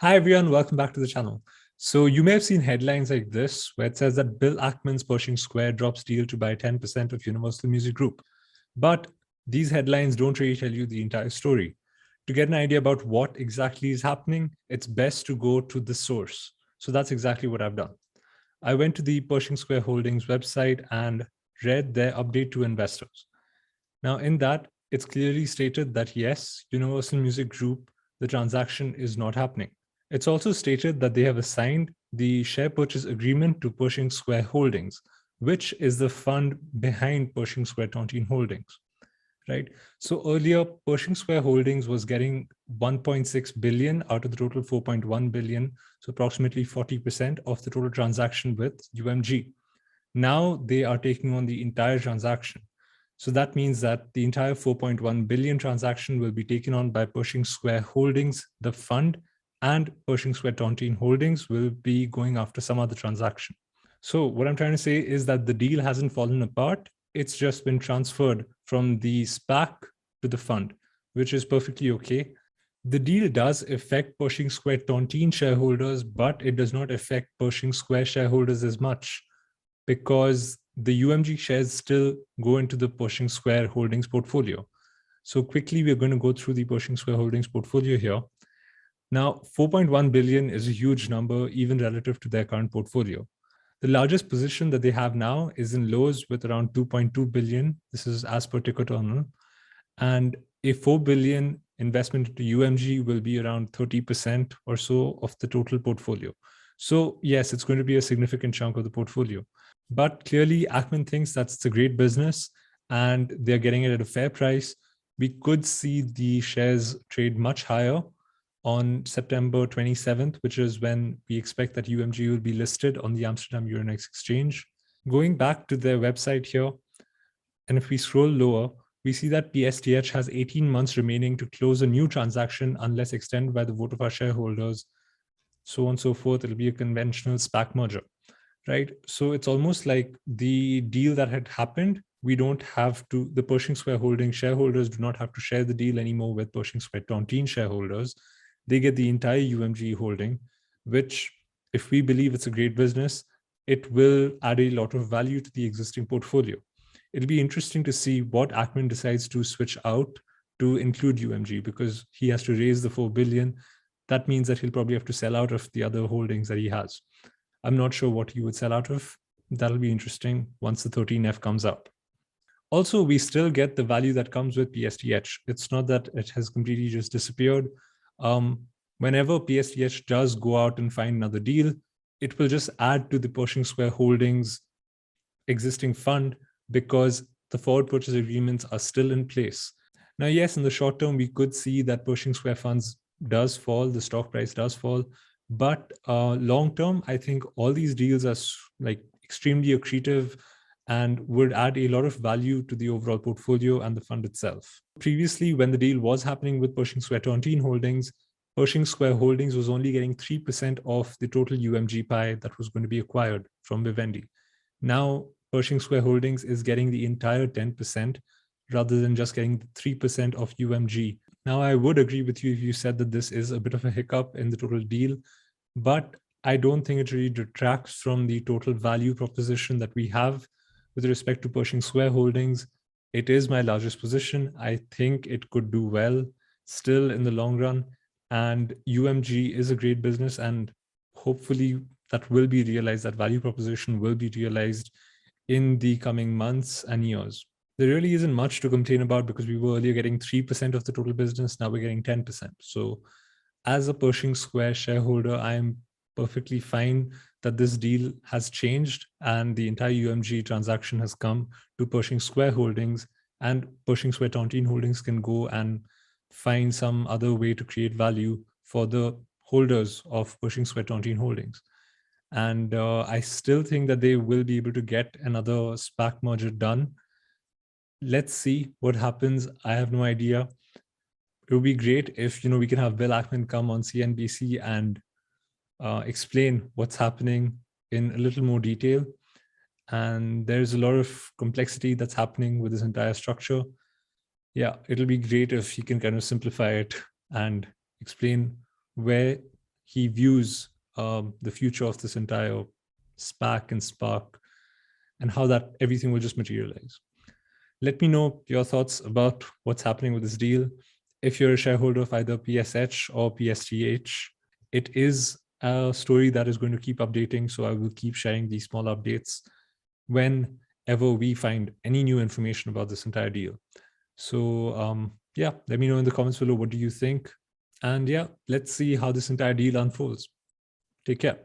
Hi everyone, welcome back to the channel. So you may have seen headlines like this where it says that Bill Ackman's Pershing Square drops deal to buy 10% of Universal Music Group. But these headlines don't really tell you the entire story. To get an idea about what exactly is happening, it's best to go to the source. So that's exactly what I've done. I went to the Pershing Square Holdings website and read their update to investors. Now in that, it's clearly stated that yes, Universal Music Group, the transaction is not happening. It's also stated that they have assigned the share purchase agreement to Pershing Square Holdings, which is the fund behind Pershing Square Tontine Holdings, right? So earlier, Pershing Square Holdings was getting 1.6 billion out of the total 4.1 billion, so approximately 40% of the total transaction with UMG. Now they are taking on the entire transaction. So that means that the entire 4.1 billion transaction will be taken on by Pershing Square Holdings, the fund, and Pershing Square Tontine Holdings will be going after some other transaction. So what I'm trying to say is that the deal hasn't fallen apart. It's just been transferred from the SPAC to the fund, which is perfectly okay. The deal does affect Pershing Square Tontine shareholders, but it does not affect Pershing Square shareholders as much because the UMG shares still go into the Pershing Square Holdings portfolio. So quickly, we're going to go through the Pershing Square Holdings portfolio here. Now, 4.1 billion is a huge number, even relative to their current portfolio. The largest position that they have now is in Lowe's with around 2.2 billion. This is as per ticker terminal. And a 4 billion investment into UMG will be around 30% or so of the total portfolio. So yes, it's going to be a significant chunk of the portfolio. But clearly, Ackman thinks that's a great business and they're getting it at a fair price. We could see the shares trade much higher on September 27th, which is when we expect that UMG will be listed on the Amsterdam Euronext exchange. Going back to their website here, and if we scroll lower, we see that PSTH has 18 months remaining to close a new transaction unless extended by the vote of our shareholders, so on and so forth. It'll be a conventional SPAC merger, right? So it's almost like the deal that had happened, we don't have to, the Pershing Square Holding shareholders do not have to share the deal anymore with Pershing Square Tontine shareholders. They get the entire UMG holding, which if we believe it's a great business, it will add a lot of value to the existing portfolio. It'll be interesting to see what Ackman decides to switch out to include UMG because he has to raise the 4 billion. That means that he'll probably have to sell out of the other holdings that he has. I'm not sure what he would sell out of. That'll be interesting once the 13F comes up. Also, we still get the value that comes with PSTH. It's not that it has completely just disappeared. Whenever PSTH does go out and find another deal, it will just add to the Pershing Square Holdings existing fund because the forward purchase agreements are still in place. Now, yes, in the short term, we could see that Pershing Square funds does fall, the stock price does fall, but long term, I think all these deals are like extremely accretive and would add a lot of value to the overall portfolio and the fund itself. Previously, when the deal was happening with Pershing Square Tontine Holdings, Pershing Square Holdings was only getting 3% of the total UMG pie that was going to be acquired from Vivendi. Now, Pershing Square Holdings is getting the entire 10% rather than just getting 3% of UMG. Now, I would agree with you if you said that this is a bit of a hiccup in the total deal, but I don't think it really detracts from the total value proposition that we have with respect to Pershing Square Holdings. It is my largest position. I think it could do well still in the long run. And UMG is a great business, and hopefully that will be realized, that value proposition will be realized in the coming months and years. There really isn't much to complain about because we were earlier getting 3% of the total business. Now we're getting 10%. So as a Pershing Square shareholder, I'm perfectly fine that this deal has changed and the entire UMG transaction has come to Pershing Square Holdings, and Pershing Square Tontine Holdings can go and find some other way to create value for the holders of Pershing Square Tontine Holdings. And I still think that they will be able to get another SPAC merger done. Let's see what happens. I have no idea. It would be great if we can have Bill Ackman come on CNBC and explain what's happening in a little more detail. And there's a lot of complexity that's happening with this entire structure. Yeah, it'll be great if he can kind of simplify it and explain where he views the future of this entire SPAC and Spark, and how that everything will just materialize. Let me know your thoughts about what's happening with this deal. If you're a shareholder of either PSH or PSTH, it is a story that is going to keep updating. So I will keep sharing these small updates whenever we find any new information about this entire deal. So yeah, let me know in the comments below, what do you think? And yeah, let's see how this entire deal unfolds. Take care.